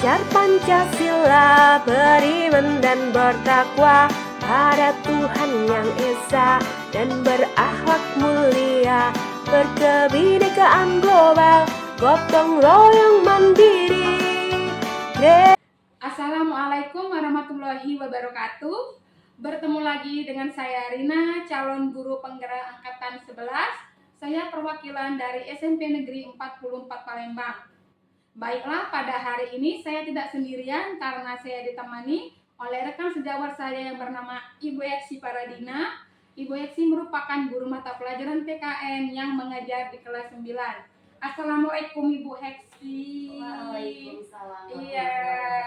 Belajar Pancasila, beriman dan bertakwa pada Tuhan yang Esa, dan berakhlak mulia, berkebinekaan global, gotong royong mandiri. Assalamualaikum warahmatullahi wabarakatuh. Bertemu lagi dengan saya Rina, calon guru penggerak angkatan 11. Saya perwakilan dari SMP Negeri 44 Palembang. Baiklah, pada hari ini saya tidak sendirian karena saya ditemani oleh rekan sejawat saya yang bernama Ibu Eksi Paradina. Ibu Eksi merupakan guru mata pelajaran PKN yang mengajar di kelas 9. Assalamualaikum Ibu Eksi. Waalaikumsalam. Iya,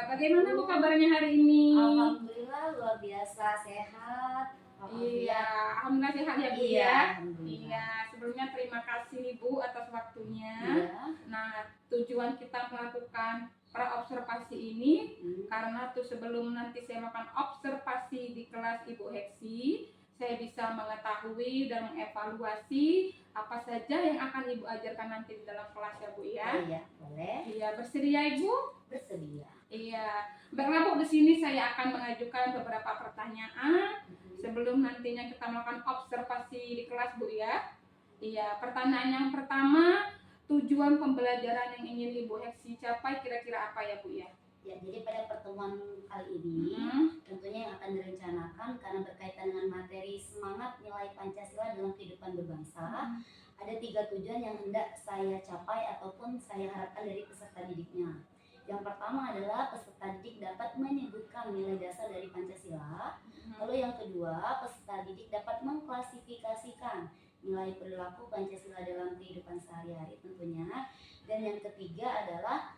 bagaimana Bu kabarnya hari ini? Alhamdulillah luar biasa sehat. Iya, alhamdulillah sehat ya Bu Iya, ya. alhamdulillah. Iya, sebelumnya terima kasih Ibu atas waktunya. Iya. Nah, tujuan kita melakukan praobservasi ini karena tuh sebelum nanti saya melakukan observasi di kelas Ibu Heksi, saya bisa mengetahui dan mengevaluasi apa saja yang akan Ibu ajarkan nanti di dalam kelas ya Bu ya. Iya, boleh. Iya, bersedia Ibu? Bersedia. Iya. Baiklah Bu, di sini saya akan mengajukan beberapa pertanyaan sebelum nantinya kita melakukan observasi di kelas Bu ya. Iya, pertanyaan yang pertama, tujuan pembelajaran yang ingin Ibu Heksi capai kira-kira apa ya Bu ya? Ya, jadi pada pertemuan kali ini tentunya yang akan direncanakan karena berkaitan dengan materi semangat nilai Pancasila dalam kehidupan berbangsa, ada 3 tujuan yang hendak saya capai ataupun saya harapkan dari peserta didiknya. Yang pertama adalah peserta didik dapat menyebutkan nilai dasar dari Pancasila. Lalu yang kedua, peserta didik dapat mengklasifikasikan nilai perilaku Pancasila dalam kehidupan sehari-hari tentunya. Dan yang ketiga adalah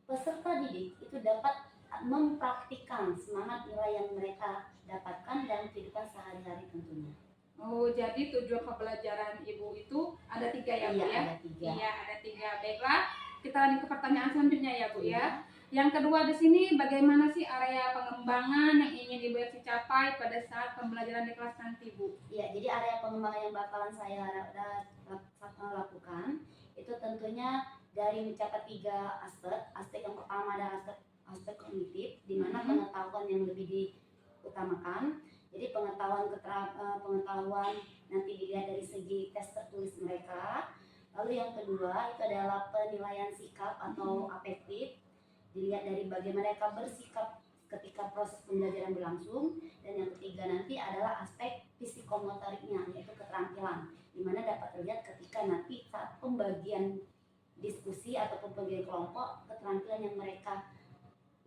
peserta didik itu dapat mempraktikkan semangat nilai yang mereka dapatkan dalam kehidupan sehari-hari tentunya. Oh, jadi tujuan pembelajaran Ibu itu ada 3 ya Bu Iya, ya? ada 3. Iya, ada 3. Baiklah, kita lanjut ke pertanyaan selanjutnya ya Bu ya. Iya. Yang kedua di sini, bagaimana sih area pengembangan yang ingin Ibu Heksi capai pada saat pembelajaran di kelas nanti Bu? Iya, jadi area pengembangan yang bakalan saya lakukan itu tentunya dari mencapai 3 aspek. Aspek yang pertama adalah aspek kognitif, di mana pengetahuan yang lebih diutamakan. Jadi pengetahuan nanti dilihat dari segi tes tertulis mereka. Lalu yang kedua itu adalah penilaian sikap atau afektif, dilihat dari bagaimana mereka bersikap ketika proses pembelajaran berlangsung. Dan yang ketiga nanti adalah aspek psikomotoriknya, yaitu keterampilan, di mana dapat terlihat ketika nanti saat pembagian diskusi ataupun pembagian kelompok, keterampilan yang mereka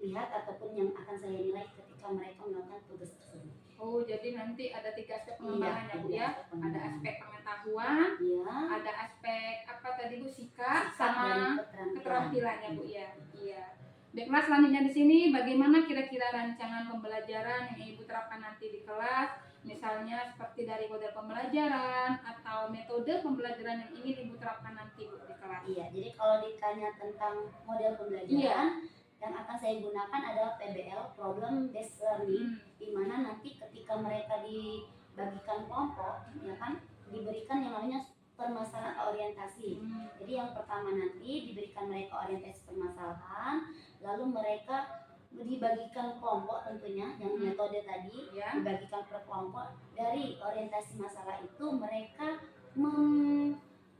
lihat ataupun yang akan saya nilai ketika mereka melakukan tugas tersebut. Oh, jadi nanti ada 3 aspek pengembangan ya Bu ya. Ada aspek pengetahuan, Iya. ada aspek apa tadi Bu, sikap Sikap sama dan keterampilannya Bu ya. Iya. Baiklah, selanjutnya di sini bagaimana kira-kira rancangan pembelajaran yang Ibu terapkan nanti di kelas? Misalnya seperti dari model pembelajaran atau metode pembelajaran yang ingin Ibu terapkan nanti Bu di kelas. Iya, jadi kalau ditanya tentang model pembelajaran, yang akan saya gunakan adalah PBL, Problem Based Learning, di mana nanti ketika mereka dibagikan kelompok, ya kan, diberikan yang namanya permasalahan orientasi. Jadi yang pertama nanti diberikan mereka orientasi permasalahan, lalu mereka dibagikan kelompok tentunya yang metode tadi dibagikan per kelompok. Dari orientasi masalah itu mereka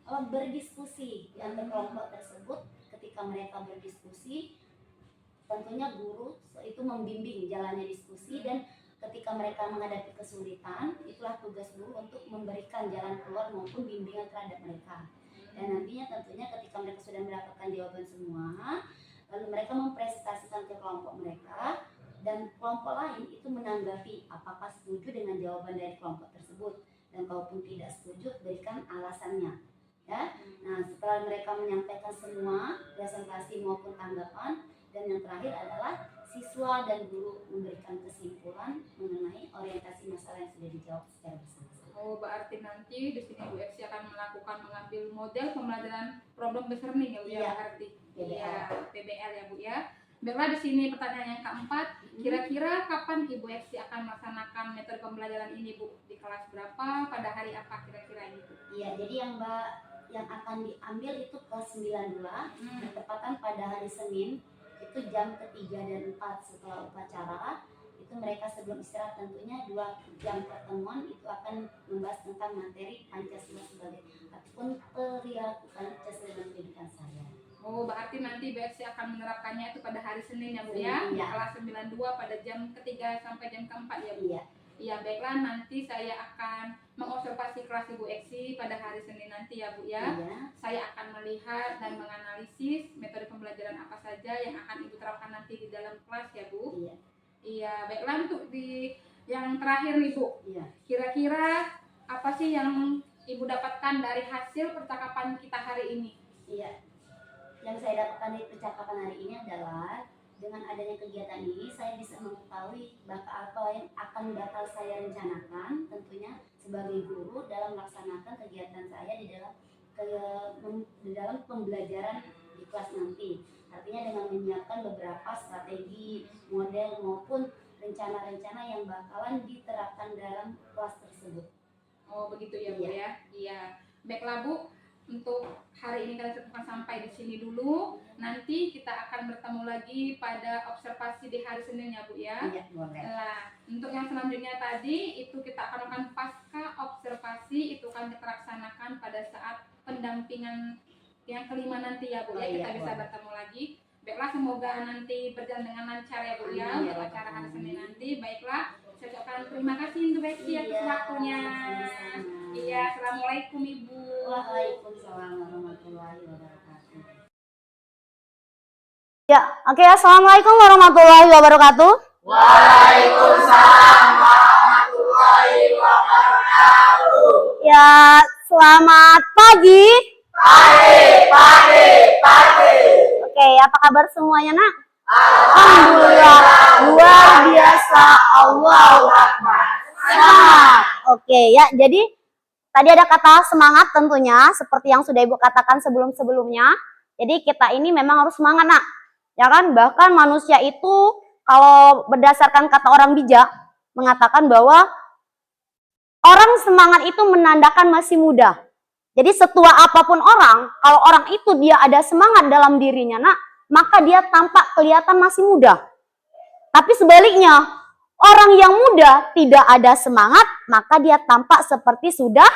berdiskusi di antara kelompok tersebut. Ketika mereka berdiskusi, tentunya guru itu membimbing jalannya diskusi, dan ketika mereka menghadapi kesulitan, itulah tugas guru untuk memberikan jalan keluar maupun bimbingan terhadap mereka. Dan nantinya tentunya ketika mereka sudah mendapatkan jawaban semua, lalu mereka mempresentasikan ke kelompok mereka, dan kelompok lain itu menanggapi apakah setuju dengan jawaban dari kelompok tersebut, dan kalaupun tidak setuju berikan alasannya. Ya. Nah, setelah mereka menyampaikan semua presentasi maupun tanggapan, dan yang terakhir adalah siswa dan guru memberikan kesimpulan mengenai orientasi masalah yang sudah dijawab secara bersama-sama. Oh, berarti nanti di sini Bu Eksi akan mengambil model pembelajaran problem based learning ya Bu ya, berarti. Iya, PBL ya Bu ya. Baiklah, di sini pertanyaan yang keempat, kira-kira kapan Ibu Eksi akan melaksanakan metode pembelajaran ini Bu? Di kelas berapa? Pada hari apa kira-kira ini Bu? Iya, jadi yang akan diambil itu kelas 9 dulu, bertepatan pada hari Senin. yaitu jam ketiga dan 4 setelah upacara. Itu mereka sebelum istirahat tentunya 2 jam pertemuan itu akan membahas tentang materi Pancasila sebagai ataupun perilaku Pancasila dalam pendidikan saya. Oh, berarti nanti BFC akan menerapkannya itu pada hari Senin ya Bu ya? Iya. Kelas 92 pada jam ketiga sampai jam keempat ya Bu? Iya. Iya, baiklah, nanti saya akan mengobservasi kelas Ibu Eksi pada hari Senin nanti ya Bu ya. Iya. Saya akan melihat dan menganalisis metode pembelajaran apa saja yang akan Ibu terapkan nanti di dalam kelas ya Bu. Iya. Iya, baiklah, untuk di yang terakhir nih Bu. Iya. Kira-kira apa sih yang Ibu dapatkan dari hasil percakapan kita hari ini? Iya. Yang saya dapatkan dari percakapan hari ini adalah dengan adanya kegiatan ini saya bisa mengetahui apa yang akan bakal saya rencanakan tentunya sebagai guru dalam melaksanakan kegiatan saya di dalam pembelajaran di kelas nanti. Artinya dengan menyiapkan beberapa strategi, model maupun rencana-rencana yang bakalan diterapkan dalam kelas tersebut. Oh, begitu ya Bu ya. Iya. Baiklah Bu, untuk hari ini kalian cukupkan sampai di sini dulu. Nanti kita akan bertemu lagi pada observasi di hari Senin ya Bu ya. Iya, boleh. Nah, untuk yang selanjutnya tadi itu kita akan melakukan pasca observasi, itu akan kita laksanakan pada saat pendampingan yang kelima nanti ya Bu ya. Kita bisa bertemu lagi. Baiklah, semoga nanti berjalan dengan lancar ya Bu ya untuk acara hari Senin nanti. Baiklah, saya ucapkan terima kasih untuk Becky atas waktunya. Iya, assalamualaikum Ibu. Waalaikumsalam warahmatullahi wabarakatuh. Ya, oke. Assalamualaikum warahmatullahi wabarakatuh. Waalaikumsalam warahmatullahi wabarakatuh. Ya, selamat pagi. Pagi. Oke, apa kabar semuanya, Nak? Alhamdulillah, luar biasa. Allahu Akbar. Semangat. Oke, ya. Jadi tadi ada kata semangat tentunya, seperti yang sudah Ibu katakan sebelum-sebelumnya. Jadi kita ini memang harus semangat, Nak. Ya kan? Bahkan manusia itu kalau berdasarkan kata orang bijak mengatakan bahwa orang semangat itu menandakan masih muda. Jadi setua apapun orang, kalau orang itu dia ada semangat dalam dirinya, Nak, maka dia tampak kelihatan masih muda. Tapi sebaliknya, orang yang muda tidak ada semangat, maka dia tampak seperti sudah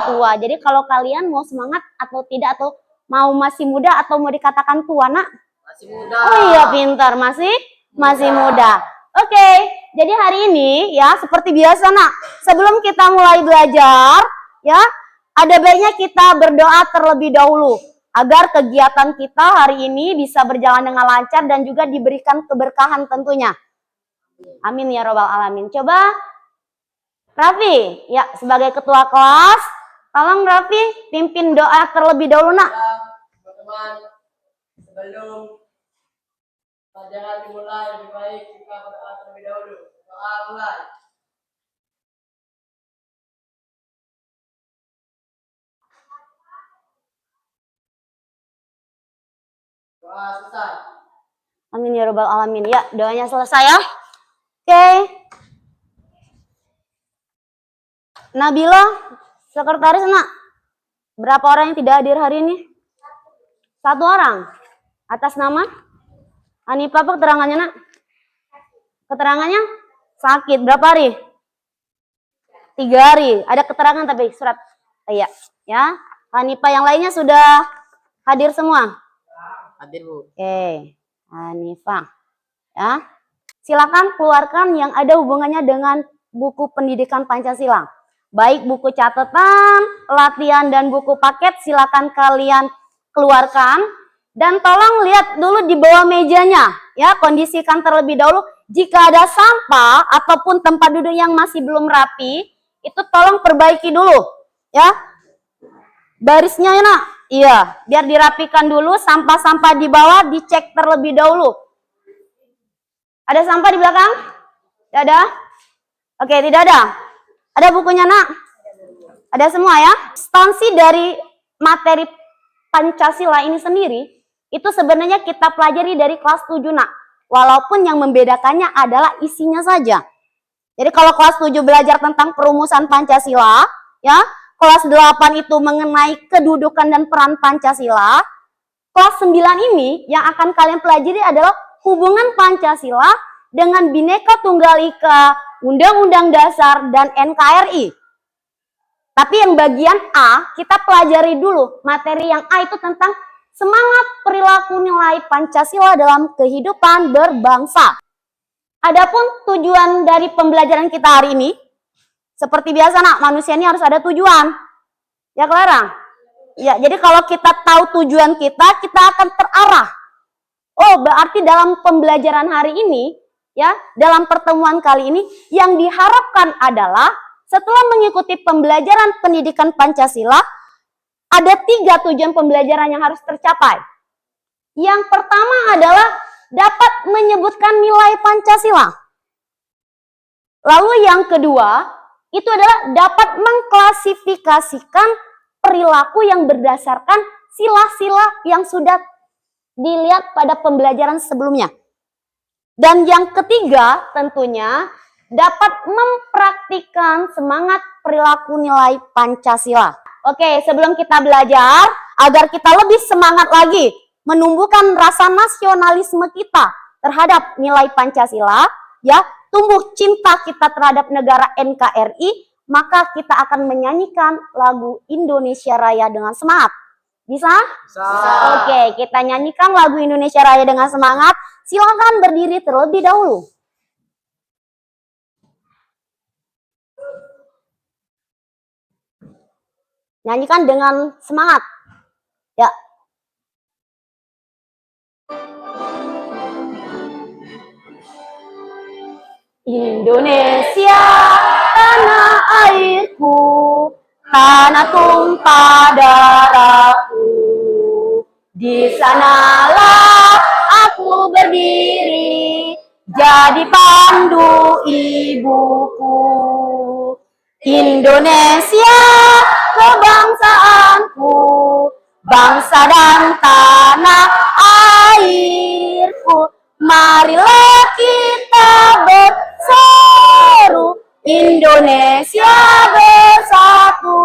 tua. Jadi kalau kalian mau semangat atau tidak, atau mau masih muda atau mau dikatakan tua, Nak? Masih muda. Oh iya, pintar, masih muda. Oke, jadi hari ini ya seperti biasa, Nak, sebelum kita mulai belajar, ya ada baiknya kita berdoa terlebih dahulu agar kegiatan kita hari ini bisa berjalan dengan lancar dan juga diberikan keberkahan tentunya. Amin ya robbal alamin. Coba Raffi, ya sebagai ketua kelas, tolong Raffi pimpin doa terlebih dahulu, Nak. Teman-teman, sebelum pelajaran dimulai, lebih baik kita berdoa terlebih dahulu. Doa mulai. Doa selesai. Amin ya robbal alamin. Ya, doanya selesai ya. Oke. Nabila, sekretaris, Nak. Berapa orang yang tidak hadir hari ini? 1 orang. Atas nama? Hanifah, apa keterangannya, Nak? Keterangannya? Sakit. Berapa hari? 3 hari. Ada keterangan tapi surat. Iya. Ya. Hanifah yang lainnya sudah hadir semua? Hadir, Bu. Oke. Hanifah. Ya. Silakan keluarkan yang ada hubungannya dengan buku pendidikan Pancasila. Baik buku catatan, latihan, dan buku paket silakan kalian keluarkan. Dan tolong lihat dulu di bawah mejanya. Ya, kondisikan terlebih dahulu. Jika ada sampah ataupun tempat duduk yang masih belum rapi, itu tolong perbaiki dulu. Ya. Barisnya ya, Nak. Iya, biar dirapikan dulu. Sampah-sampah di bawah dicek terlebih dahulu. Ada sampah di belakang? Tidak ada? Oke, tidak ada. Ada bukunya, Nak? Ada semua ya? Substansi dari materi Pancasila ini sendiri, itu sebenarnya kita pelajari dari kelas 7, Nak. Walaupun yang membedakannya adalah isinya saja. Jadi kalau kelas 7 belajar tentang perumusan Pancasila, ya, kelas 8 itu mengenai kedudukan dan peran Pancasila, kelas 9 ini yang akan kalian pelajari adalah hubungan Pancasila dengan Bhinneka Tunggal Ika, Undang-Undang Dasar, dan NKRI. Tapi yang bagian A, kita pelajari dulu. Materi yang A itu tentang semangat perilaku nilai Pancasila dalam kehidupan berbangsa. Adapun tujuan dari pembelajaran kita hari ini, seperti biasa nak, manusia ini harus ada tujuan. Ya Clara? Ya, jadi kalau kita tahu tujuan kita akan terarah. Oh, berarti dalam pembelajaran hari ini, ya, dalam pertemuan kali ini, yang diharapkan adalah setelah mengikuti pembelajaran pendidikan Pancasila, ada 3 tujuan pembelajaran yang harus tercapai. Yang pertama adalah dapat menyebutkan nilai Pancasila. Lalu yang kedua, itu adalah dapat mengklasifikasikan perilaku yang berdasarkan sila-sila yang sudah dilihat pada pembelajaran sebelumnya. Dan yang ketiga tentunya dapat mempraktikkan semangat perilaku nilai Pancasila. Oke, sebelum kita belajar, agar kita lebih semangat lagi menumbuhkan rasa nasionalisme kita terhadap nilai Pancasila, ya, tumbuh cinta kita terhadap negara NKRI, maka kita akan menyanyikan lagu Indonesia Raya dengan semangat. Bisa? Bisa. Oke, kita nyanyikan lagu Indonesia Raya dengan semangat. Silakan berdiri terlebih dahulu. Nyanyikan dengan semangat. Ya. Indonesia, tanah airku, tanah tumpah darahku. Di sanalah aku berdiri, jadi pandu ibuku. Indonesia, kebangsaanku, bangsa dan tanah airku. Marilah kita berseru, Indonesia bersatu.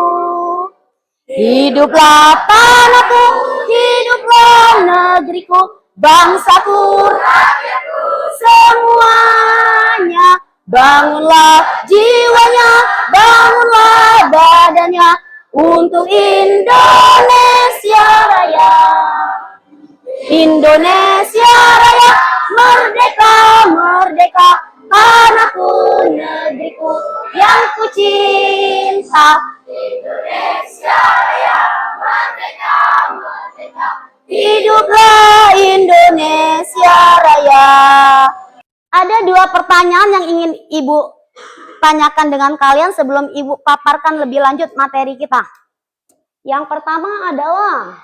Hiduplah tanahku, hiduplah negeriku, bangsaku, rakyatku, semuanya. Bangunlah jiwanya, bangunlah badannya untuk Indonesia Raya. Indonesia Raya, merdeka, merdeka, tanahku, negeriku yang ku cinta. Indonesia Raya, merdeka, merdeka, hiduplah Indonesia Raya. Ada 2 pertanyaan yang ingin Ibu tanyakan dengan kalian sebelum Ibu paparkan lebih lanjut materi kita. Yang pertama adalah,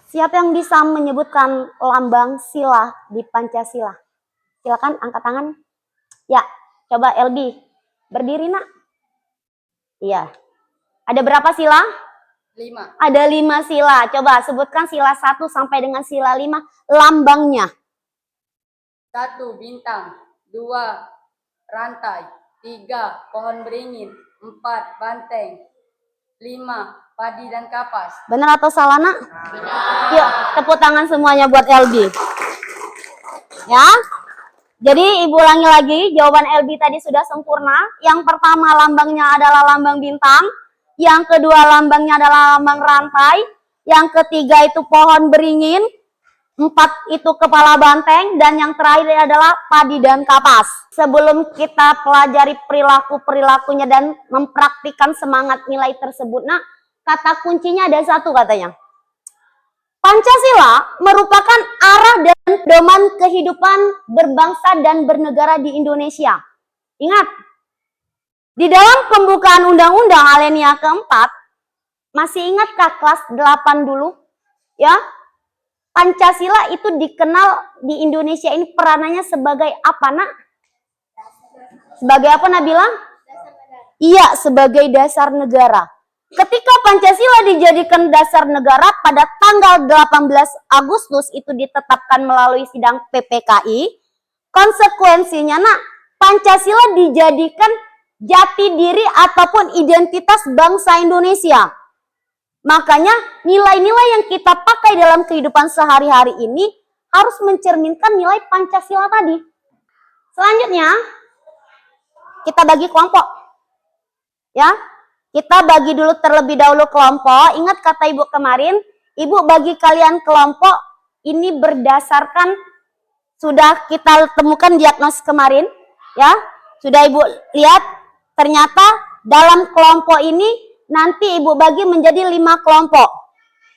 siapa yang bisa menyebutkan lambang sila di Pancasila? Silakan angkat tangan. Ya, coba LB. Berdiri nak. Iya. Ada berapa sila? 5. Ada 5 sila. Coba sebutkan sila 1 sampai dengan sila 5 lambangnya. 1. Bintang. 2. Rantai. 3. Pohon beringin. 4. Banteng. 5. Padi dan kapas. Benar atau salah nak? Benar. Yuk tepuk tangan semuanya buat LB. Ya. Jadi Ibu ulangi lagi, jawaban LB tadi sudah sempurna. Yang pertama lambangnya adalah lambang bintang. Yang kedua lambangnya adalah lambang rantai. Yang ketiga itu pohon beringin. 4 itu kepala banteng, dan yang terakhir adalah padi dan kapas. Sebelum kita pelajari perilaku-perilakunya dan mempraktikkan semangat nilai tersebut, nah, kata kuncinya ada 1 katanya. Pancasila merupakan arah dan pedoman kehidupan berbangsa dan bernegara di Indonesia. Ingat, di dalam pembukaan undang-undang alinea keempat, masih ingatkah kelas 8 dulu? Ya, Pancasila itu dikenal di Indonesia ini peranannya sebagai apa nak? Sebagai apa Nabila? Iya, sebagai dasar negara. Ketika Pancasila dijadikan dasar negara pada tanggal 18 Agustus itu ditetapkan melalui sidang PPKI, konsekuensinya nak, Pancasila dijadikan jati diri ataupun identitas bangsa Indonesia. Makanya nilai-nilai yang kita pakai dalam kehidupan sehari-hari ini harus mencerminkan nilai Pancasila tadi. Selanjutnya, kita bagi kelompok. Ya, kita bagi dulu terlebih dahulu kelompok. Ingat kata Ibu kemarin, Ibu bagi kalian kelompok ini berdasarkan sudah kita temukan diagnosis kemarin, ya. Sudah Ibu lihat, ternyata dalam kelompok ini nanti Ibu bagi menjadi 5 kelompok.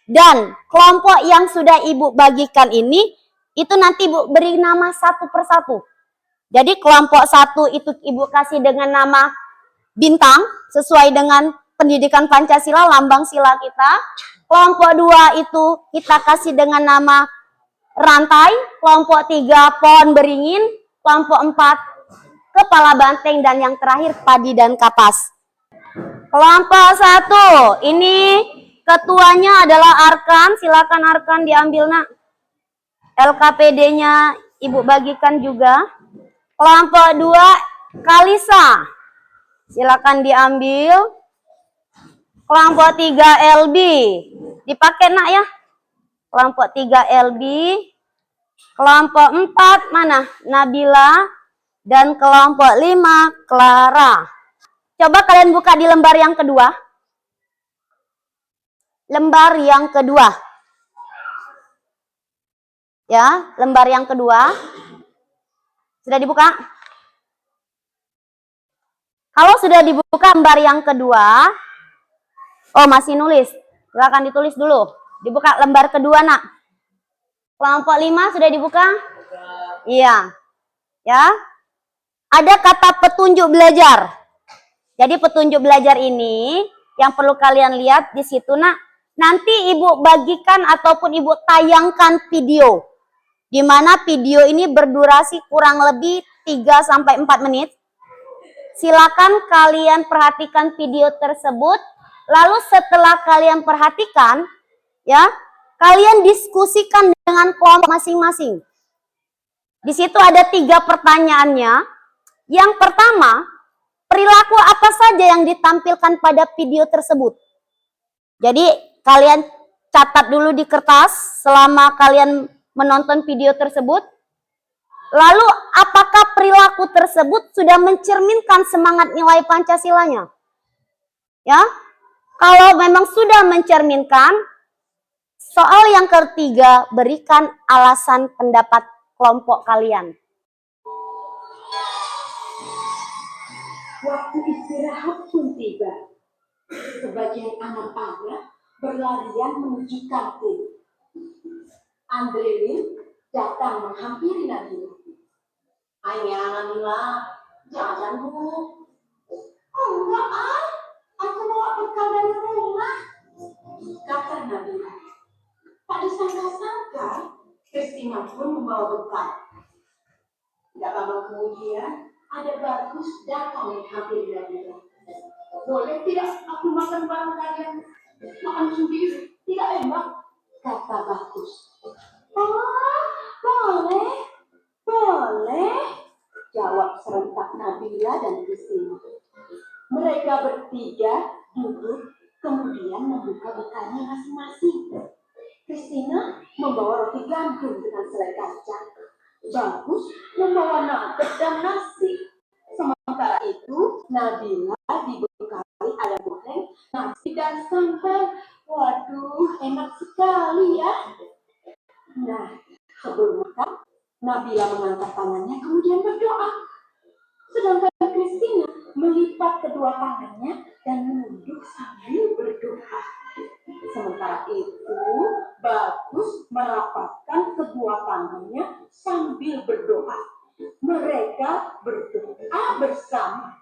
Dan kelompok yang sudah Ibu bagikan ini, itu nanti Ibu beri nama satu persatu. Jadi kelompok 1 itu Ibu kasih dengan nama bintang, sesuai dengan pendidikan Pancasila, lambang sila kita. Kelompok 2 itu kita kasih dengan nama rantai, kelompok 3 pohon beringin, kelompok 4 kepala banteng, dan yang terakhir padi dan kapas. Kelompok 1 ini ketuanya adalah Arkan, silakan Arkan diambil nak. LKPD-nya Ibu bagikan juga. Kelompok 2 Kalisa, silakan diambil. Kelompok 3 LB, dipakai nak ya. Kelompok 3 LB. Kelompok 4 mana? Nabila. Dan kelompok 5 Clara. Coba kalian buka di lembar yang kedua. Lembar yang kedua. Ya, lembar yang kedua. Sudah dibuka? Kalau sudah dibuka lembar yang kedua, oh masih nulis, silakan ditulis dulu. Dibuka lembar kedua nak. Kelompok 5 sudah dibuka? Iya. Ya. Ada kata petunjuk belajar. Jadi petunjuk belajar ini yang perlu kalian lihat di situ nak. Nanti Ibu bagikan ataupun Ibu tayangkan video. Di mana video ini berdurasi kurang lebih 3-4 menit. Silakan kalian perhatikan video tersebut. Lalu setelah kalian perhatikan, ya, kalian diskusikan dengan kelompok masing-masing. Di situ ada 3 pertanyaannya. Yang pertama, perilaku apa saja yang ditampilkan pada video tersebut? Jadi kalian catat dulu di kertas selama kalian menonton video tersebut. Lalu apakah perilaku tersebut sudah mencerminkan semangat nilai Pancasilanya? Ya, kalau memang sudah mencerminkan, soal yang ketiga, berikan alasan pendapat kelompok kalian. Waktu istirahat pun tiba. Sebagian anak-anak berlarian menuju kantin. Andrelin datang menghampiri Nabila. Ayah Nabila, jalan bu. Enggak aku bawa bekal dari rumah, kata Nabila. Tak disangka-sangka, Kristina pun membawa bekal. Tidak lama kemudian, ada Bagus datang menghampiri Nabila. Boleh tidak aku makan bareng kalian? Makan sendiri, tidak enak, kata Bagus. Oh, boleh, jawab serentak Nabila dan Kristina. Mereka bertiga duduk, kemudian membuka bekalnya masing-masing. Kristina membawa roti gandum dengan selai kacang. Bagus membawa nugget dan nasi. Sementara itu, Nabila dibekali ayam goreng, nasi dan sambal. Waduh, enak sekali ya. Nah, sebelum makan, Nabila mengangkat tangannya kemudian berdoa. Sedangkan Kristina melipat kedua tangannya dan menunduk sambil berdoa. Sementara itu, Bagus merapatkan kedua tangannya sambil berdoa. Mereka berdoa bersama.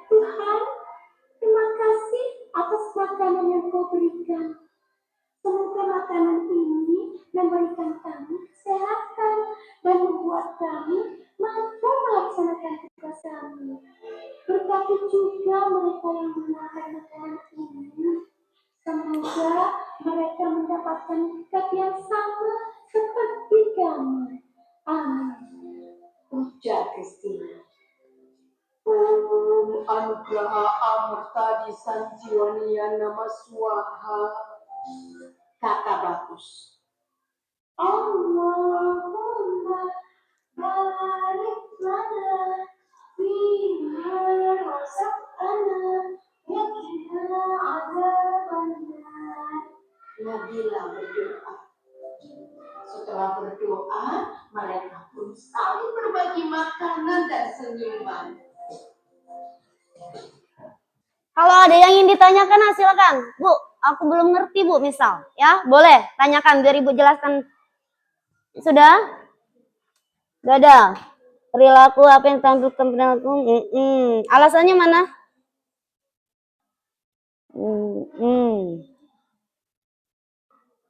Tuhan, terima kasih atas makanan yang Kau berikan. Semoga makanan ini memberikan kami kesehatan dan membuat kami mampu melaksanakan tugas kami. Berkati juga mereka yang menggunakan makanan ini. Semoga mereka mendapatkan berkat yang sama seperti kami. Amin. Ujar Kristina. anugraha amurta di sanjiwaniya nama swaha. Kata bagus. Allahumma barik lana fima razaqtana wa qina adzabannar. Nabila berdoa. Setelah berdoa, mereka pun saling berbagi makanan dan senyuman. Kalau ada yang ingin ditanyakan, silakan. Bu, aku belum ngerti Bu, misal. Ya, boleh tanyakan biar Ibu jelaskan. Sudah? Gak ada. Perilaku apa yang tampilkan perilaku? Alasannya mana?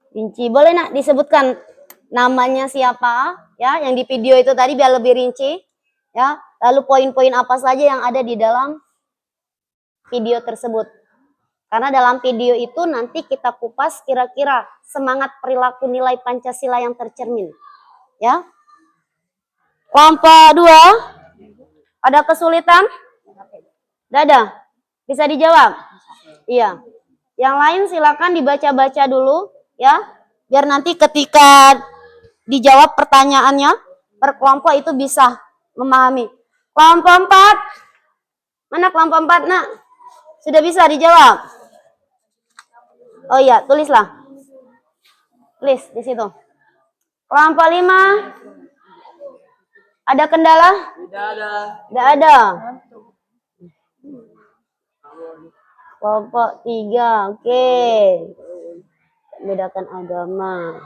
Rinci. Boleh nak disebutkan namanya siapa? Ya, yang di video itu tadi biar lebih rinci. Ya, lalu poin-poin apa saja yang ada di dalam video tersebut. Karena dalam video itu nanti kita kupas kira-kira semangat perilaku nilai Pancasila yang tercermin. Ya. Kelompok 2, ada kesulitan? Tidak ada? Bisa dijawab? Iya. Yang lain silakan dibaca-baca dulu ya. Biar nanti ketika dijawab pertanyaannya per kelompok itu bisa memahami. Kelompok 4. Mana kelompok 4, Nak? Sudah bisa dijawab? Oh iya, tulislah. Tulis di situ. Kelompok 5. Ada kendala? Tidak ada. Tidak ada. Kelompok 3, oke. Bedakan agama.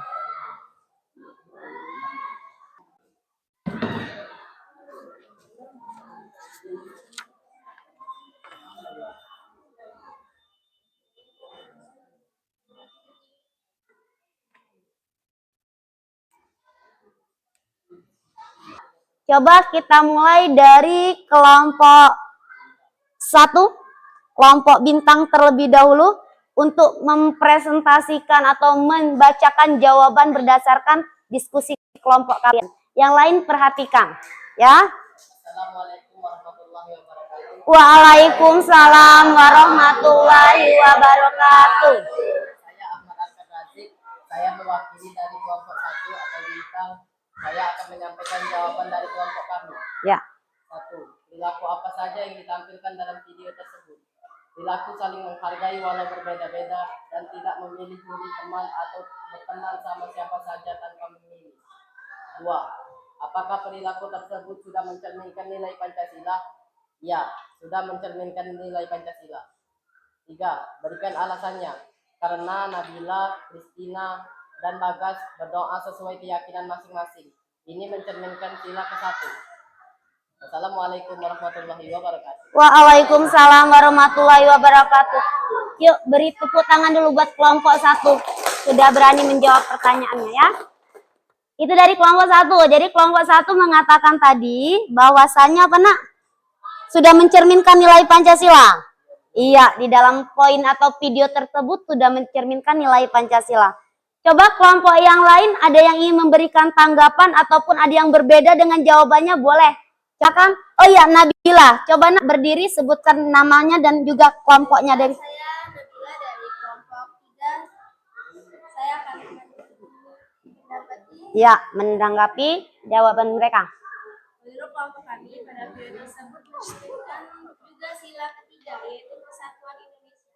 Coba kita mulai dari kelompok 1, kelompok bintang terlebih dahulu untuk mempresentasikan atau membacakan jawaban berdasarkan diskusi kelompok kalian. Yang lain perhatikan, ya. Assalamualaikum warahmatullahi wabarakatuh. Waalaikumsalam warahmatullahi wabarakatuh. Saya Ahmad Arkad Razik. Saya mewakili dari kelompok 1 atau bintang. Saya akan menyampaikan jawaban dari kelompok kami. Ya. 1. Perilaku apa saja yang ditampilkan dalam video tersebut? Perilaku saling menghargai walau berbeda-beda dan tidak memilih-milih teman atau berteman sama siapa saja tanpa memilih. 2. Apakah perilaku tersebut sudah mencerminkan nilai Pancasila? Ya, sudah mencerminkan nilai Pancasila. 3. Berikan alasannya. Karena Nabila, Kristina, dan Bagas berdoa sesuai keyakinan masing-masing. Ini mencerminkan sila ke-1. Assalamualaikum warahmatullahi wabarakatuh. Waalaikumsalam warahmatullahi wabarakatuh. Yuk beri tepuk tangan dulu buat kelompok 1. Sudah berani menjawab pertanyaannya ya. Itu dari kelompok 1. Jadi kelompok 1 mengatakan tadi bahwasannya apa nak? Sudah mencerminkan nilai Pancasila. Iya, di dalam poin atau video tersebut sudah mencerminkan nilai Pancasila. Coba kelompok yang lain ada yang ingin memberikan tanggapan ataupun ada yang berbeda dengan jawabannya boleh. Silakan. Oh iya, Nabila. Coba nak berdiri sebutkan namanya dan juga kelompoknya dari. Saya Nabila dari kelompok 3. Saya akan Ya, menanggapi jawaban mereka. menurut kelompok kami pada video tersebut menyebutkan juga sila ketiga yaitu persatuan Indonesia.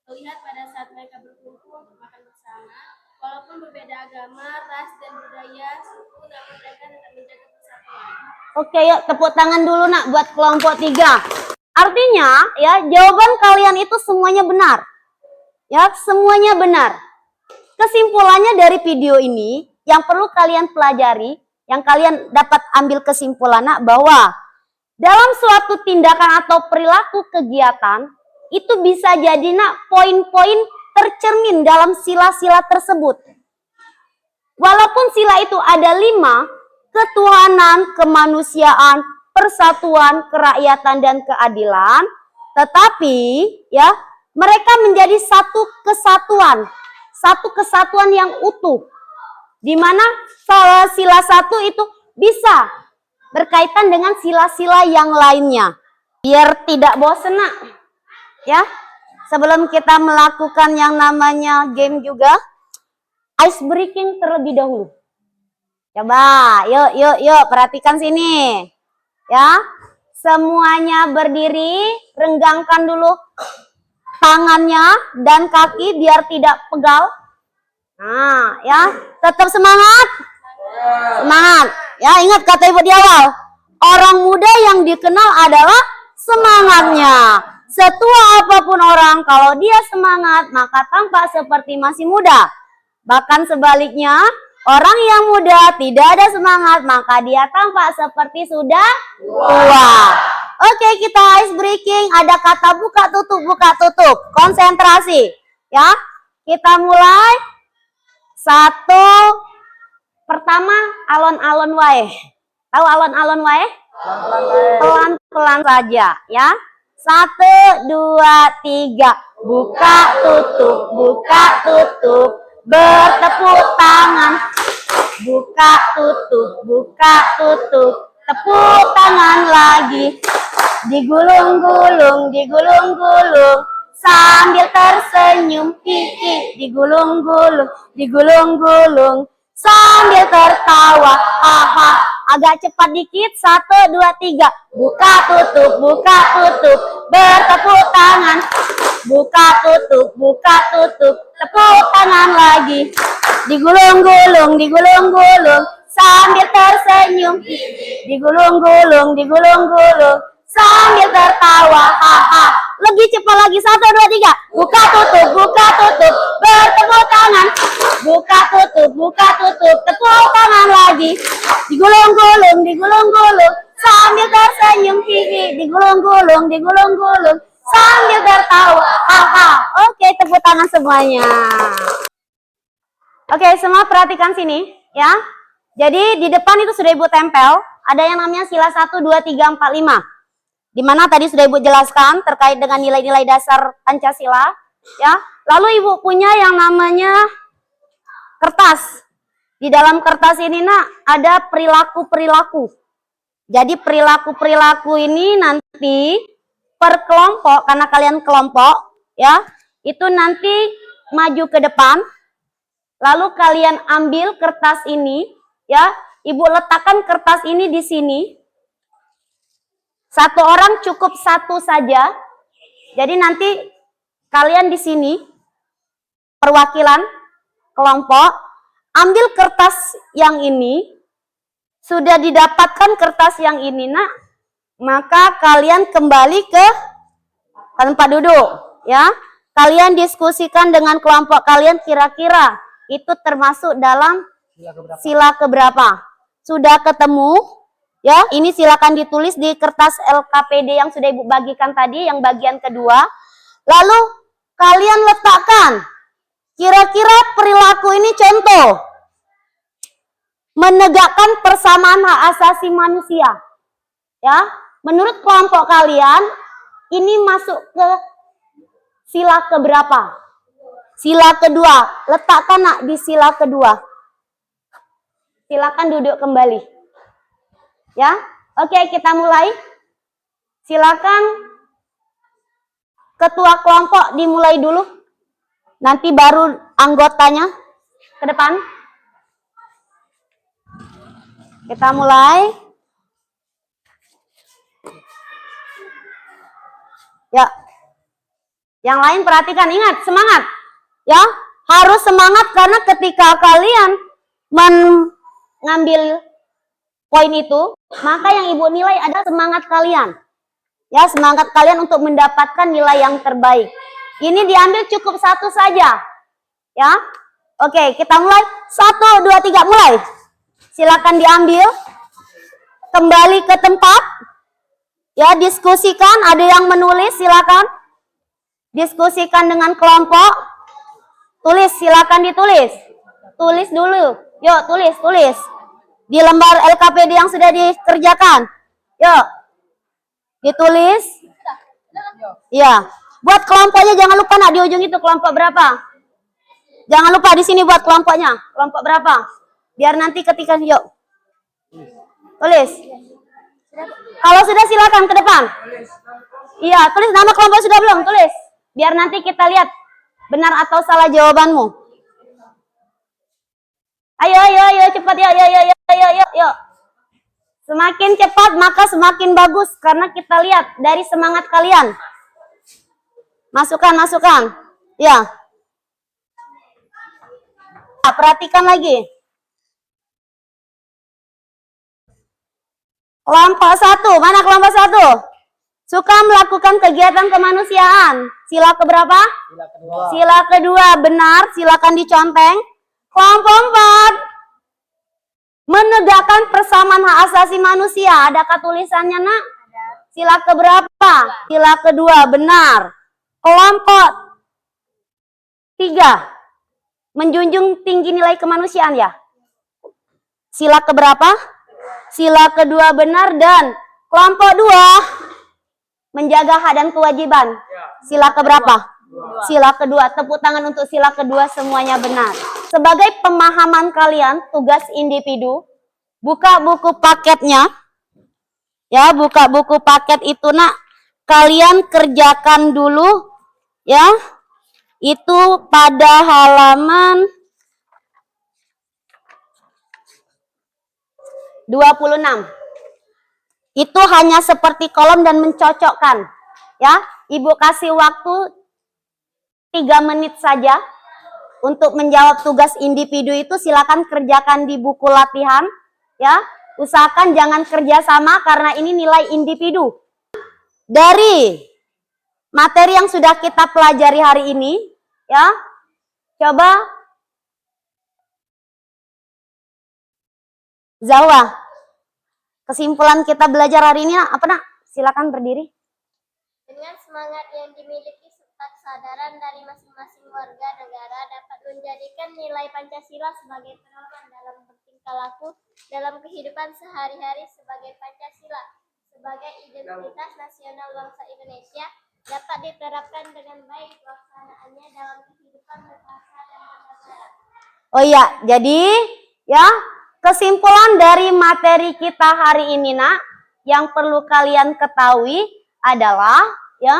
Terlihat pada saat mereka berkumpul untuk makan bersama, walaupun berbeda agama, ras dan budaya, suku, namun mereka tetap menjaga persatuan. Oke, yuk tepuk tangan dulu nak buat kelompok 3. Artinya ya jawaban kalian itu semuanya benar. Ya, semuanya benar. Kesimpulannya dari video ini yang perlu kalian pelajari, yang kalian dapat ambil kesimpulan nak bahwa dalam suatu tindakan atau perilaku kegiatan itu bisa jadi nak poin-poin tercermin dalam sila-sila tersebut. Walaupun sila itu ada 5, ketuhanan, kemanusiaan, persatuan, kerakyatan, dan keadilan, tetapi ya mereka menjadi satu kesatuan yang utuh, di mana sila 1 itu bisa berkaitan dengan sila-sila yang lainnya. Biar tidak bosen nak. Ya. Sebelum kita melakukan yang namanya game juga, ice breaking terlebih dahulu. Coba, yuk, perhatikan sini. Ya, semuanya berdiri, renggangkan dulu tangannya dan kaki biar tidak pegal. Nah, ya, tetap semangat. Semangat. Ya, ingat kata ibu di awal. Orang muda yang dikenal adalah semangatnya. Setua apapun orang, kalau dia semangat, maka tampak seperti masih muda. Bahkan sebaliknya, orang yang muda tidak ada semangat, maka dia tampak seperti sudah tua. Oke, kita ice breaking. Ada kata buka tutup. Konsentrasi. Ya, kita mulai. 1. Pertama, alon-alon wae. Tahu alon-alon wae? Pelan-pelan saja, ya. 1, 2, 3. Buka tutup. Bertepuk tangan. Buka tutup. Tepuk tangan lagi. Digulung-gulung. Sambil tersenyum, digulung-gulung. Sambil tertawa, haha. Agak cepat dikit, 1, 2, 3. Buka tutup. Bertepuk tangan. Buka tutup. Tepuk tangan lagi. Digulung-gulung. Sambil tersenyum, digulung-gulung. Sambil tertawa, haha. Lebih cepat lagi, 1, 2, 3. Buka tutup. Bertepuk tangan. Buka tutup. Tepuk tangan lagi. Digulung-gulung. Sambil tersenyum, digulung-gulung. Sambil tertawa, haha. Oke, tepuk tangan semuanya. Oke, semua perhatikan sini, ya. Jadi di depan itu sudah ibu tempel. Ada yang namanya sila 1, 2, 3, 4, 5. Di mana tadi sudah ibu jelaskan terkait dengan nilai-nilai dasar Pancasila, ya. Lalu ibu punya yang namanya kertas. Di dalam kertas ini nak ada perilaku. Jadi perilaku ini nanti per kelompok, karena kalian kelompok, ya, itu nanti maju ke depan. Lalu kalian ambil kertas ini, ya, ibu letakkan kertas ini di sini. Satu orang cukup 1 saja. Jadi nanti kalian di sini perwakilan kelompok ambil kertas yang ini. Sudah didapatkan kertas yang ini, nak, maka kalian kembali ke tempat duduk, ya. Kalian diskusikan dengan kelompok kalian kira-kira itu termasuk dalam sila keberapa. Sudah ketemu? Ya, ini silakan ditulis di kertas LKPD yang sudah ibu bagikan tadi, yang bagian kedua. Lalu kalian letakkan kira-kira perilaku ini contoh menegakkan persamaan hak asasi manusia. Ya, menurut kelompok kalian ini masuk ke sila keberapa? Sila kedua. Letakkan nak di sila kedua. Silakan duduk kembali. Ya, oke, kita mulai. Silakan ketua kelompok dimulai dulu. Nanti baru anggotanya ke depan. Kita mulai. Ya. Yang lain perhatikan, ingat, semangat. Ya, harus semangat karena ketika kalian mengambil poin itu, maka yang ibu nilai adalah semangat kalian. Ya, semangat kalian untuk mendapatkan nilai yang terbaik. Ini diambil cukup 1 saja. Ya. Oke, kita mulai. 1, 2, 3, mulai. Silakan diambil. Kembali ke tempat. Ya, diskusikan. Ada yang menulis, silakan. Diskusikan dengan kelompok. Tulis, silakan ditulis. Tulis dulu. Yuk, tulis. Di lembar LKPD yang sudah dikerjakan. Yuk. Ditulis. Ya. Buat kelompoknya jangan lupa nak di ujung itu kelompok berapa. Jangan lupa di sini buat kelompoknya. Kelompok berapa. Biar nanti ketika yuk. Tulis. Kalau sudah silakan ke depan. Iya, tulis nama kelompok sudah belum? Tulis. Biar nanti kita lihat benar atau salah jawabanmu. Ayo, cepat yuk. Semakin cepat maka semakin bagus karena kita lihat dari semangat kalian. Masukkan. Ya. Perhatikan lagi. Kelompok 1, mana kelompok 1? Suka melakukan kegiatan kemanusiaan. Sila keberapa? Sila kedua. Sila kedua, benar, silakan diconteng. Kelompok 4, menegakkan persamaan hak asasi manusia. Adakah tulisannya, Nak? Sila keberapa? Sila kedua, benar. Kelompok 3, menjunjung tinggi nilai kemanusiaan ya. Sila keberapa? Sila kedua, benar. Dan kelompok 2, menjaga hak dan kewajiban. Sila keberapa? Sila kedua. Tepuk tangan untuk sila kedua, semuanya benar. Sebagai pemahaman kalian, tugas individu, buka buku paketnya. Ya, buka buku paket itu, Nak. Kalian kerjakan dulu ya. Itu pada halaman 26. Itu hanya seperti kolom dan mencocokkan. Ya, Ibu kasih waktu 3 menit saja untuk menjawab tugas individu itu. Silakan kerjakan di buku latihan. Ya, usahakan jangan kerja sama karena ini nilai individu. Dari materi yang sudah kita pelajari hari ini, ya, coba Zawa, kesimpulan kita belajar hari ini apa, Nak? Silakan berdiri. Dengan semangat yang dimiliki serta kesadaran dari masing-masing warga negara dapat menjadikan nilai Pancasila sebagai pedoman dalam bertingkah laku dalam kehidupan sehari-hari. Sebagai Pancasila sebagai identitas nasional bangsa Indonesia dapat diterapkan dengan baik pelaksanaannya dalam kehidupan berbangsa dan bernegara. Oh iya, jadi ya, kesimpulan dari materi kita hari ini, Nak, yang perlu kalian ketahui adalah ya,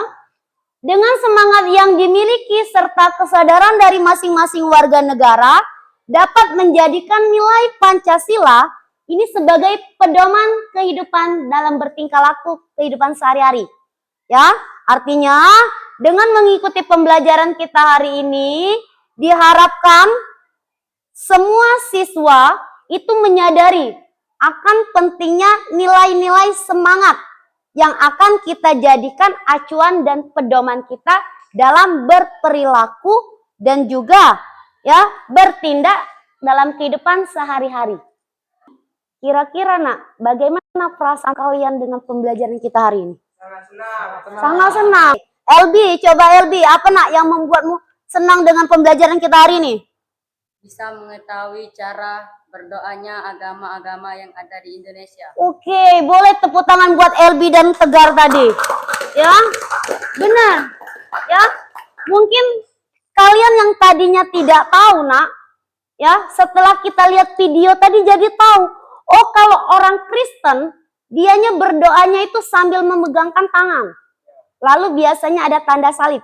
dengan semangat yang dimiliki serta kesadaran dari masing-masing warga negara dapat menjadikan nilai Pancasila ini sebagai pedoman kehidupan dalam bertingkah laku kehidupan sehari-hari. Ya, artinya dengan mengikuti pembelajaran kita hari ini diharapkan semua siswa itu menyadari akan pentingnya nilai-nilai semangat yang akan kita jadikan acuan dan pedoman kita dalam berperilaku dan juga ya bertindak dalam kehidupan sehari-hari. Kira-kira, Nak, bagaimana perasaan kalian dengan pembelajaran kita hari ini? Sangat senang. LB, coba LB, apa, Nak, yang membuatmu senang dengan pembelajaran kita hari ini? Bisa mengetahui cara berdoanya agama-agama yang ada di Indonesia. Oke, boleh tepuk tangan buat LB dan Tegar tadi. Ya, benar. Ya, mungkin kalian yang tadinya tidak tahu, Nak, ya, setelah kita lihat video tadi jadi tahu. Oh, kalau orang Kristen, dianya berdoanya itu sambil memegangkan tangan. Lalu biasanya ada tanda salib.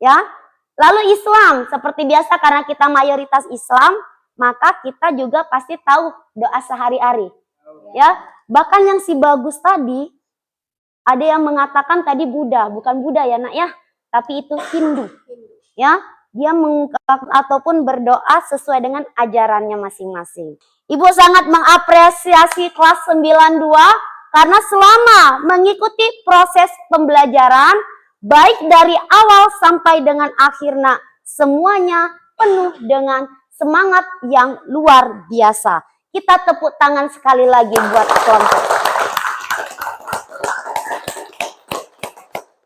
Ya. Lalu Islam, seperti biasa karena kita mayoritas Islam, maka kita juga pasti tahu doa sehari-hari. Ya, bahkan yang si bagus tadi, ada yang mengatakan tadi Buddha, bukan Buddha ya, Nak, ya, tapi itu Hindu. Ya, dia ataupun berdoa sesuai dengan ajarannya masing-masing. Ibu sangat mengapresiasi kelas 92 karena selama mengikuti proses pembelajaran baik dari awal sampai dengan akhirnya semuanya penuh dengan semangat yang luar biasa. Kita tepuk tangan sekali lagi buat kelompok.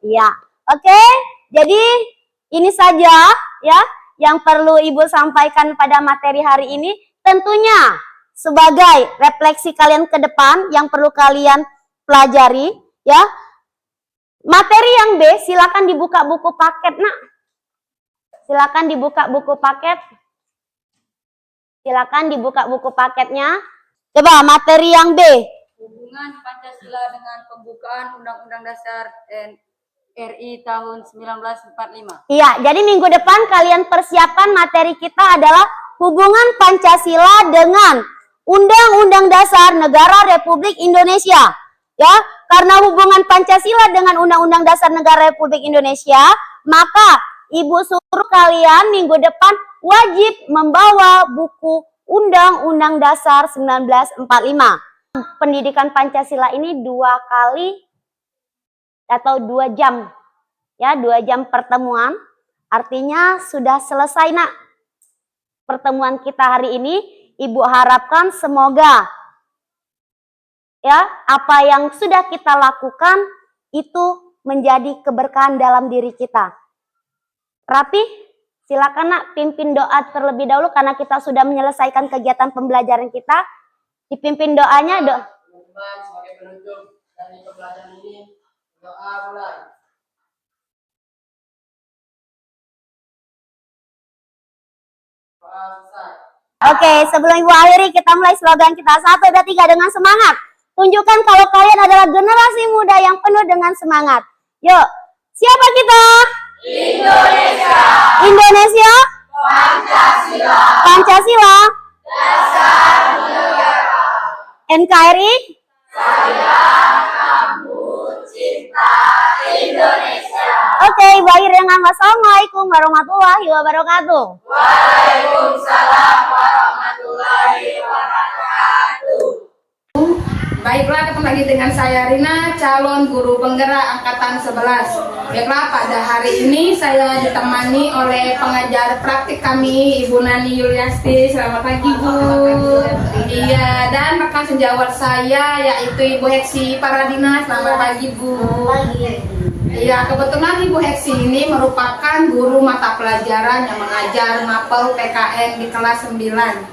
Ya, oke. Jadi ini saja ya yang perlu Ibu sampaikan pada materi hari ini. Tentunya sebagai refleksi kalian ke depan yang perlu kalian pelajari ya. Materi yang B, silakan dibuka buku paket, Nak. Silakan dibuka buku paket. Silakan dibuka buku paketnya. Coba materi yang B. hubungan Pancasila dengan pembukaan Undang-Undang Dasar RI tahun 1945. Iya, jadi minggu depan kalian persiapkan materi kita adalah hubungan Pancasila dengan Undang-Undang Dasar Negara Republik Indonesia. Ya, karena hubungan Pancasila dengan Undang-Undang Dasar Negara Republik Indonesia, maka Ibu suruh kalian minggu depan wajib membawa buku Undang-Undang Dasar 1945. Pendidikan Pancasila ini 2 kali atau 2 jam. Ya, 2 jam pertemuan. Artinya sudah selesai, Nak. Pertemuan kita hari ini, Ibu harapkan semoga ya, apa yang sudah kita lakukan itu menjadi keberkahan dalam diri kita. Rapi, silakan Nak pimpin doa terlebih dahulu karena kita sudah menyelesaikan kegiatan pembelajaran kita. Dipimpin doanya, Teman-teman, sebagai penutup dari pembelajaran ini, doa mulai. Doa selesai. Oke, sebelum Ibu akhiri kita mulai slogan kita 1, 2, 3 dengan semangat. Tunjukkan kalau kalian adalah generasi muda yang penuh dengan semangat. Yuk, siapa kita? Indonesia. Indonesia? Pancasila. Pancasila? Dasar negara. NKRI? Sayang kamu cinta Indonesia. Oke, Ibu akhiri dengan wassalamualaikum warahmatullahi wabarakatuh. Waalaikumsalam warahmatullahi wabarakatuh. Baiklah, ketemu lagi dengan saya Rina, calon guru penggerak angkatan 11. Baiklah, pada hari ini saya ditemani oleh pengajar praktik kami, Ibu Nani Yuliasti. Selamat pagi, Bu. Iya, dan rekan sejawat saya yaitu Ibu Heksi Paradina. Selamat pagi, Bu. Iya, kebetulan Ibu Heksi ini merupakan guru mata pelajaran yang mengajar mapel PKN di kelas 9.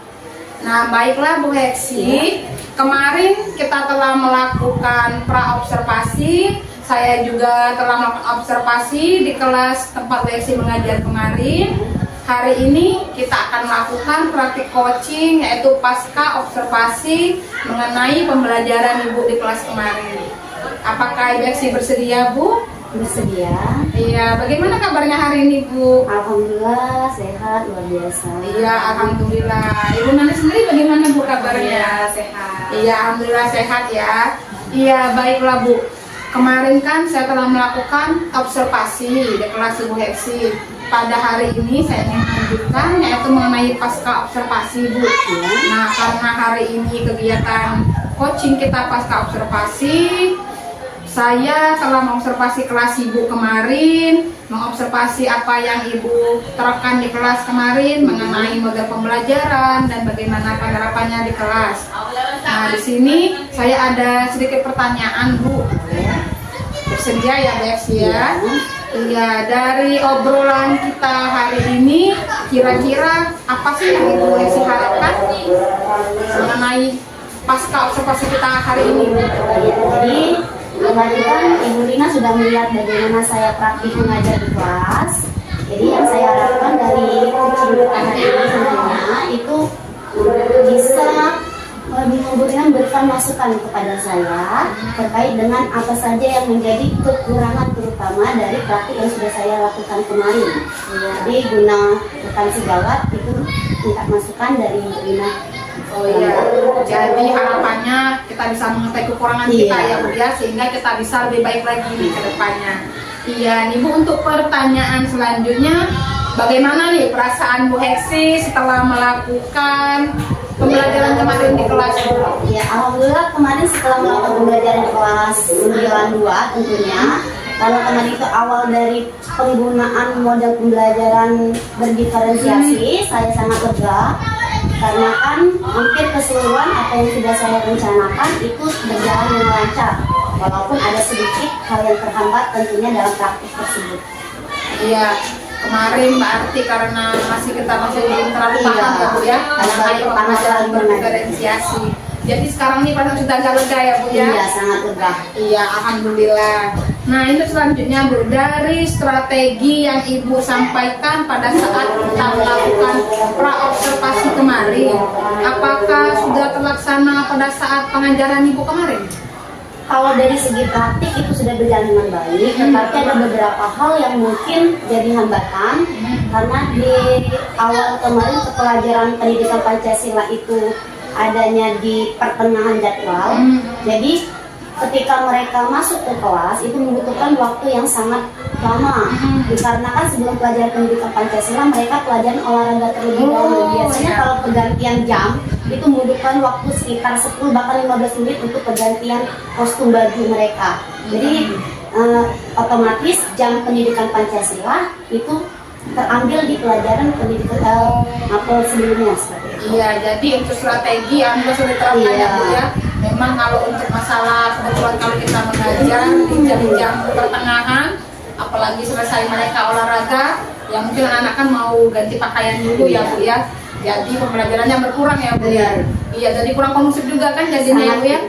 Nah, baiklah Bu Heksi, kemarin kita telah melakukan pra-observasi. Saya juga telah melakukan observasi di kelas tempat Bu Heksi mengajar kemarin. Hari ini kita akan melakukan praktik coaching, yaitu pasca observasi mengenai pembelajaran Ibu di kelas kemarin. Apakah Ibu Heksi bersedia, Bu? Bersedia. Iya, bagaimana kabarnya hari ini, Bu? Alhamdulillah sehat, luar biasa. Iya, alhamdulillah. Ibu Nani sendiri bagaimana, Bu, kabarnya? Sehat. Iya, alhamdulillah sehat ya. Iya, baiklah, Bu. Kemarin kan saya telah melakukan observasi di kelas Ibu Heksi. Pada hari ini saya ingin menunjukkan yaitu mengenai pasca observasi, Bu. Nah, karena hari ini kegiatan coaching kita pasca observasi, saya telah mengobservasi kelas Ibu kemarin, mengobservasi apa yang Ibu terapkan di kelas kemarin mengenai model pembelajaran dan bagaimana penerapannya di kelas. Nah, di sini saya ada sedikit pertanyaan, Bu. Bersedia ya, Bu Heksi ya? Iya, dari obrolan kita hari ini, kira-kira apa sih yang Ibu Heksi harapkan mengenai pasca observasi kita hari ini? Jadi tadi kan Ibu Rina sudah melihat bagaimana saya praktik mengajar di kelas. Jadi yang saya harapkan dari coaching kita hari ini tentunya itu bisa Ibu Rina berikan masukan kepada saya terkait dengan apa saja yang menjadi kekurangan terutama dari praktik yang sudah saya lakukan kemarin. Jadi guna rekan sejawat itu minta masukan dari Ibu Rina. Oh iya, jadi harapannya kita bisa mengetahui kekurangan kita ya, Bu ya, sehingga kita bisa lebih baik lagi nih ke depannya. Iya, nih Bu, untuk pertanyaan selanjutnya, bagaimana nih perasaan Bu Heksi setelah melakukan pembelajaran kemarin di kelas? Ya, alhamdulillah kemarin setelah melakukan pembelajaran di kelas 92 tentunya, karena kemarin itu awal dari penggunaan model pembelajaran berdiferensiasi, saya sangat lega. Karena kan hampir keseluruhan apa yang sudah saya rencanakan itu berjalan dengan lancar, walaupun ada sedikit hal yang terhambat tentunya dalam praktik tersebut. Iya, kemarin berarti karena kita masih belum terlalu paham ya, Bu ya, mengenai pembelajaran berdiferensiasi. Jadi sekarang ini pasang sudah agak lega ya, Bu ya? Iya, sangat lega. Iya, alhamdulillah. Nah, ini selanjutnya, Bu, dari strategi yang Ibu sampaikan pada saat kita melakukan pra-observasi kemarin, apakah sudah terlaksana pada saat pengajaran Ibu kemarin? Kalau dari segi praktik itu sudah berjalan dengan baik, tetapi ada beberapa hal yang mungkin jadi hambatan karena di awal kemarin pelajaran pendidikan Pancasila itu adanya di pertengahan jadwal. Jadi ketika mereka masuk ke kelas itu membutuhkan waktu yang sangat lama, dikarenakan sebelum pelajaran pendidikan Pancasila mereka pelajaran olahraga terlebih dahulu. Biasanya kalau pergantian jam itu membutuhkan waktu sekitar 10 bahkan 15 menit untuk pergantian kostum baju mereka. Jadi otomatis jam pendidikan Pancasila itu terambil di pelajaran pendidikan mapel sebelumnya seperti itu. Iya, jadi untuk strategi yang sudah diterapkan ya Bu ya. Memang kalau untuk masalah kebetulan kalau kita mengajar di jam-jam pertengahan, apalagi selesai mereka olahraga, ya mungkin anak-anak kan mau ganti pakaian dulu ya Bu ya. Jadi pembelajarannya berkurang ya Bu ya. Iya, jadi kurang kondusif juga kan jadinya ya Bu ya.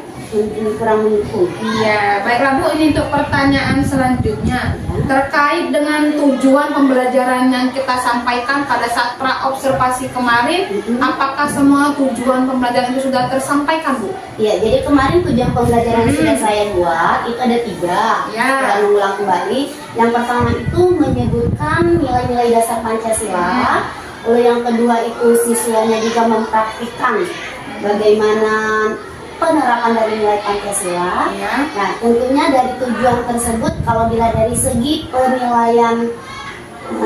Kurang mendukung. Iya, baiklah Bu, ini untuk pertanyaan selanjutnya terkait dengan tujuan pembelajaran yang kita sampaikan pada saat pra-observasi kemarin, apakah semua tujuan pembelajaran itu sudah tersampaikan Bu? Iya, jadi kemarin tujuan pembelajaran yang sudah saya buat itu ada 3. Ya. Saya mengulang kembali. Yang pertama itu menyebutkan nilai-nilai dasar Pancasila. Lalu yang kedua itu siswanya juga mempraktikkan bagaimana penerapan dari nilai Pancasila. Ya. Nah, tentunya dari tujuan tersebut kalau dilihat dari segi penilaian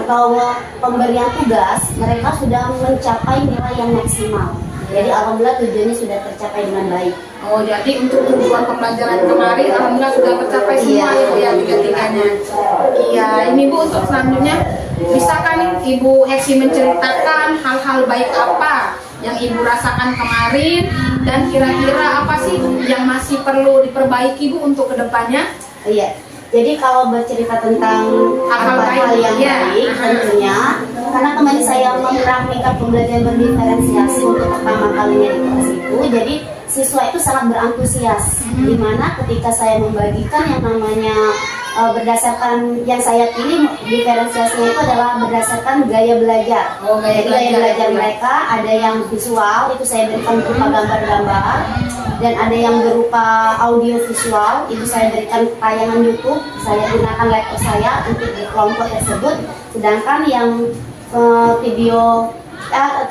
atau pemberian tugas, mereka sudah mencapai nilai yang maksimal. Jadi alhamdulillah tujuannya sudah tercapai dengan baik. Oh, jadi untuk tujuan pembelajaran kemarin alhamdulillah sudah tercapai semua ya Bu ya, 3-3-nya. Iya, ini Bu untuk selanjutnya bisakah Ibu Heksi menceritakan hal-hal baik apa yang Ibu rasakan kemarin dan kira-kira apa sih yang masih perlu diperbaiki Bu untuk kedepannya? Iya. Jadi kalau bercerita tentang Hal-hal hal baik, yang ya. baik tentunya, karena kemarin saya mempraktikkan pembelajaran berdiferensiasi untuk pertama kalinya di kelas itu, jadi siswa itu sangat berantusias. Dimana ketika saya membagikan yang namanya berdasarkan yang saya pilih diferensiasinya itu adalah berdasarkan gaya belajar. Oh, Jadi gaya belajar ya. mereka ada yang visual itu saya berikan berupa gambar-gambar, dan ada yang berupa audio visual itu saya berikan tayangan YouTube. Saya gunakan laptop saya untuk di kelompok tersebut. Sedangkan yang video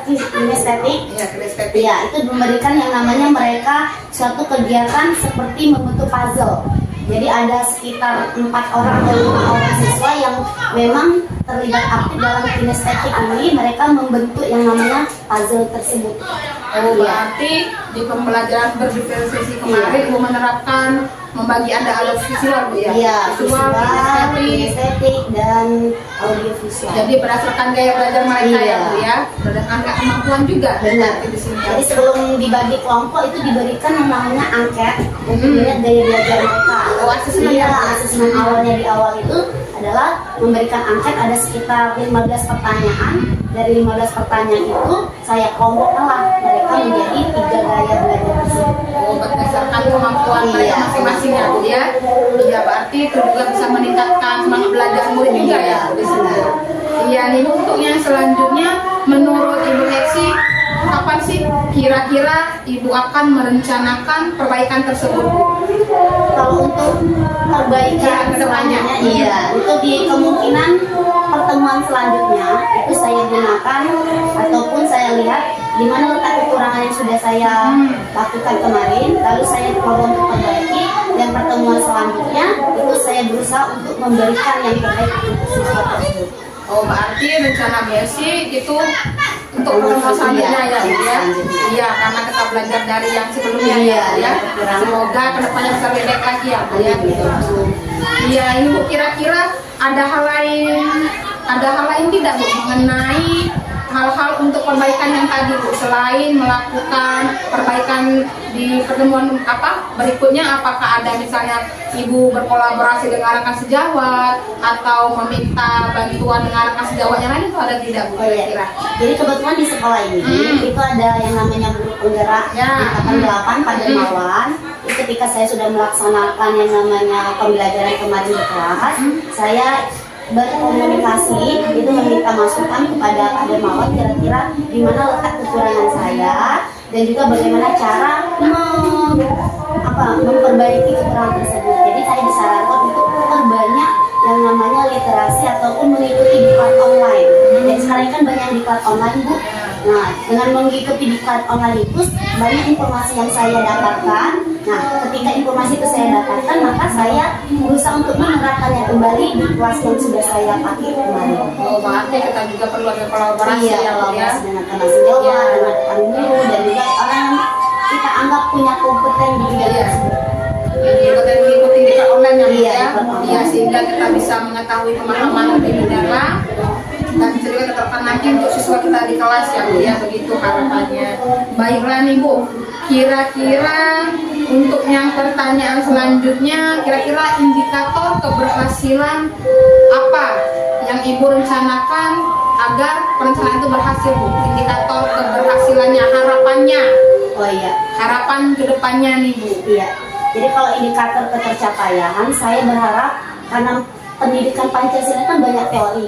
kinestetik, Iya, kinestetik. ya itu memberikan yang namanya mereka suatu kegiatan seperti membentuk puzzle. Jadi ada sekitar 4 orang atau 5 orang siswa yang memang terlibat aktif dalam kinestetik ini. Mereka membentuk yang namanya puzzle tersebut. Oh, berarti di pembelajaran berdiferensiasi kemarin Ibu menerapkan membagi ada alat visual Bu ya? Iya, Visual, kinestetik. kinestetik, dan audio visual. Jadi berdasarkan gaya belajar mereka ya Bu ya, berdasarkan kemampuan juga. Benar. Di sini. Jadi sebelum dibagi kelompok itu diberikan yang namanya angket untuk melihat gaya belajar mereka. Oh, asesmen Iya, ya? asesmen awalnya di awal itu adalah memberikan angket ada sekitar 15 pertanyaan. Dari 15 pertanyaan itu saya kelompokkanlah mereka menjadi 3 gaya belajar tersebut. Oh, berdasarkan kemampuan mereka masing-masing ya Bu ya. Iya, berarti itu juga bisa meningkatkan semangat belajar murid juga ya Bu, di sini. Iya, nih Bu, untuk yang selanjutnya menurut Ibu Heksi kapan sih kira-kira Ibu akan merencanakan perbaikan tersebut Bu? Kalau untuk perbaikan Ya, kedepannya. selanjutnya, iya, itu di kemungkinan pertemuan selanjutnya itu saya gunakan ataupun saya lihat di mana letak kekurangan yang sudah saya lakukan kemarin, lalu saya coba untuk perbaiki, dan pertemuan selanjutnya itu saya berusaha untuk memberikan yang terbaik untuk siswa tersebut. Oh, berarti rencana basic itu untuk pertemuan selanjutnya ya Bu ya? Iya, karena kita belajar dari yang sebelumnya ya Bu ya. Semoga kedepannya bisa lebih baik lagi ya Bu ya. Iya, ini Bu, kira-kira ada hal lain tidak Bu mengenai hal-hal untuk perbaikan yang tadi Bu, selain melakukan perbaikan di pertemuan berikutnya, apakah ada misalnya Ibu berkolaborasi dengan rekan sejawat atau meminta bantuan dengan rekan sejawat yang lain, itu ada tidak Bu kira-kira? Jadi kebetulan di sekolah ini itu ada yang namanya guru penggerak angkatan 8 pada Mawan. Ketika saya sudah melaksanakan yang namanya pembelajaran kemarin di kelas, saya berkomunikasi itu meminta masukan kepada Pak Dermawan kira-kira di mana letak kekurangan saya dan juga bagaimana cara memperbaiki kekurangan tersebut. Jadi saya disarankan untuk perbanyak yang namanya literasi ataupun mengikuti diklat online. Dan sekarang kan banyak diklat online, Bu. Nah, dengan mengikuti diklat online itu banyak informasi yang saya dapatkan. Nah, ketika informasi itu saya dapatkan, maka saya berusaha untuk menerapkannya kembali di kelas yang sudah saya pakai kemarin. Oh, berarti kita juga perlu ada kolaborasi Iya, ya, Bu, ya. kolaborasi dengan teman sejawat, dengan teman guru, dan juga orang yang kita anggap punya kompeten di bidang tersebut. Mengikuti diklat online ya, Bu, Iya, ya. diklat online. Iya, sehingga kita bisa mengetahui pemahaman lebih mendalam dan bisa juga diterapkan nanti untuk siswa kita di kelas ya, Bu, ya. Begitu harapannya. Baiklah nih, Bu. Kira-kira untuk yang pertanyaan selanjutnya, kira-kira indikator keberhasilan apa yang Ibu rencanakan agar perencanaan itu berhasil, Bu? Indikator keberhasilannya, harapannya. Oh iya. Harapan kedepannya nih, Bu. Iya. Jadi kalau indikator ketercapaian, saya berharap karena pendidikan Pancasila kan banyak teori.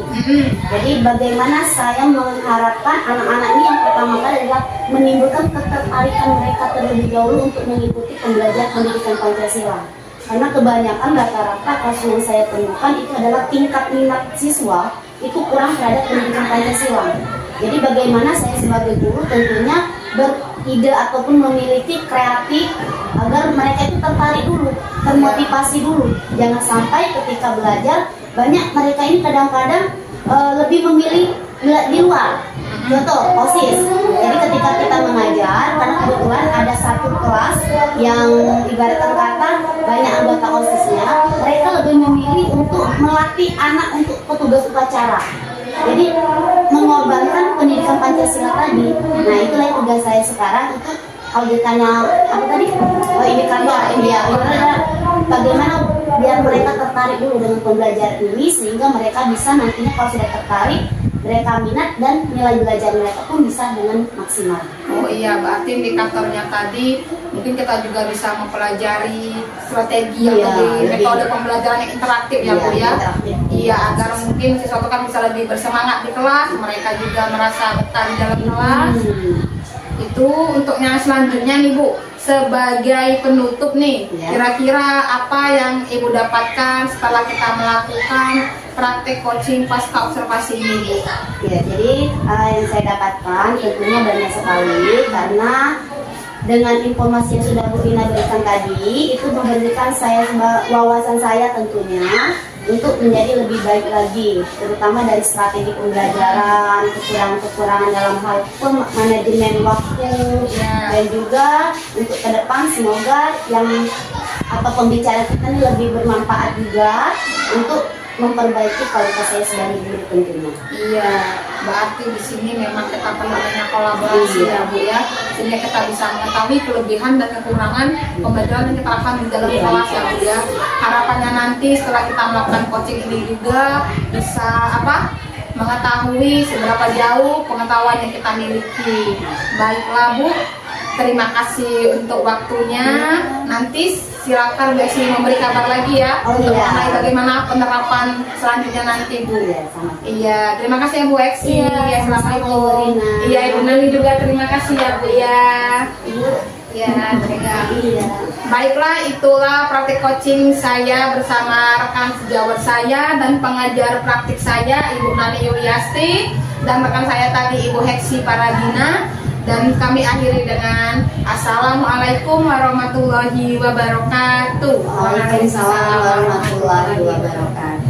Jadi bagaimana saya mengharapkan anak-anak ini yang pertama kali adalah menimbulkan ketertarikan mereka terlebih dahulu untuk mengikuti pembelajaran pendidikan Pancasila. Karena kebanyakan rata-rata kasus yang saya temukan itu adalah tingkat minat siswa itu kurang terhadap pendidikan Pancasila. Jadi bagaimana saya sebagai guru tentunya beride ataupun memiliki kreatif agar mereka itu tertarik dulu, termotivasi dulu. Jangan sampai ketika belajar banyak mereka ini kadang-kadang lebih memilih di luar. Contoh OSIS. Jadi ketika kita mengajar, karena kebetulan ada satu kelas yang ibaratkan kata banyak anggota OSISnya, mereka lebih memilih untuk melatih anak untuk petugas upacara. Jadi mengorbankan pendidikan Pancasila tadi. Nah, itulah tugas saya sekarang untuk kalau ditanya apa tadi? Oh, indikator ya. Bagaimana biar mereka tertarik dulu dengan pembelajaran ini sehingga mereka bisa nantinya kalau sudah tertarik mereka minat dan nilai belajar mereka pun bisa dengan maksimal. Oh iya, berarti indikatornya tadi mungkin kita juga bisa mempelajari strategi yang lebih metode pembelajaran yang interaktif ya, Bu, ya. Iya, agar mungkin siswa itu kan bisa lebih bersemangat di kelas, mereka juga merasa betah di dalam kelas. Itu untuk yang selanjutnya nih, Bu. Sebagai penutup nih, kira-kira apa yang Ibu dapatkan setelah kita melakukan praktek coaching pasca observasi ini, Bu? Ya, jadi yang saya dapatkan tentunya banyak sekali karena dengan informasi yang sudah Bu Ina berikan tadi itu memberikan saya wawasan saya tentunya untuk menjadi lebih baik lagi, terutama dari strategi pembelajaran, kekurangan-kekurangan dalam hal manajemen waktu, dan juga untuk ke depan semoga yang atau pembicaraan kita ini lebih bermanfaat juga untuk memperbaiki kualitas saya sebagai guru tentunya. Iya, berarti di sini memang kita perlu banyak kolaborasi ya, Bu, ya, sehingga kita bisa mengetahui kelebihan dan kekurangan pembelajaran yang kita lakukan di dalam kelas ya, Bu, ya. Harapannya nanti setelah kita melakukan coaching ini juga bisa mengetahui seberapa jauh pengetahuan yang kita miliki. Baiklah, Bu, terima kasih untuk waktunya. Nanti silakan Bu Esi memberi kabar lagi ya untuk mengenai bagaimana penerapan selanjutnya nanti, Bu. Iya, terima kasih ya Bu Esi. Assalamualaikum. Iya, Ibu Nani juga terima kasih ya, Bu, ya. Ya, baiklah, itulah praktik coaching saya bersama rekan sejawat saya dan pengajar praktik saya Ibu Nani Yuliasti dan rekan saya tadi Ibu Heksi Paradina. Dan kami akhiri dengan Assalamualaikum warahmatullahi wabarakatuh. Waalaikumsalam warahmatullahi wabarakatuh.